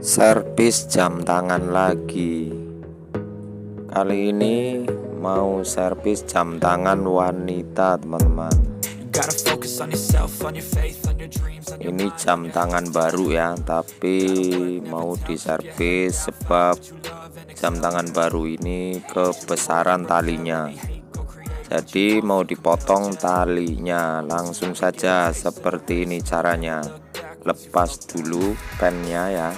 Servis jam tangan lagi. Kali ini mau servis jam tangan wanita, teman-teman. Ini jam tangan baru ya, tapi mau diservis sebab jam tangan baru ini kebesaran talinya. Jadi mau dipotong talinya. Langsung saja seperti ini caranya. Lepas dulu pennya ya.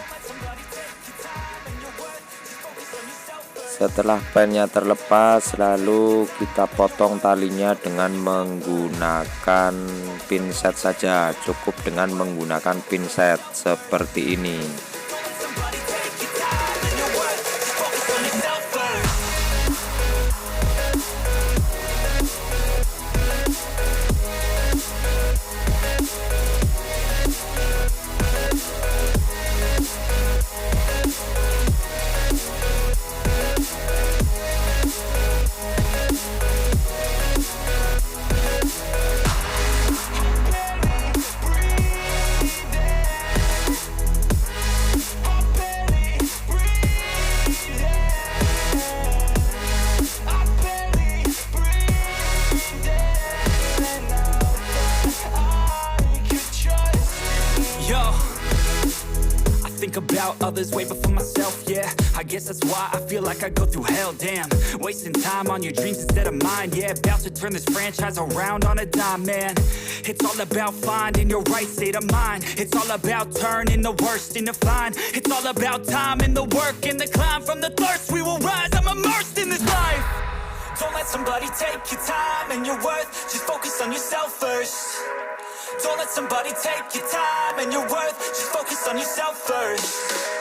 Setelah pennya terlepas, lalu kita potong talinya dengan menggunakan pinset saja. Cukup dengan menggunakan pinset seperti ini. About others way before myself, yeah. I guess that's why I feel like I go through hell, damn. Wasting time on your dreams instead of mine, yeah. About to turn this franchise around on a dime, man. It's all about finding your right state of mind. It's all about turning the worst into fine. It's all about time and the work and the climb. From the thirst we will rise, I'm immersed in this life. Don't let somebody take your time and your worth. Just focus on yourself first. Don't let somebody take your time and your worth. Just focus on yourself first.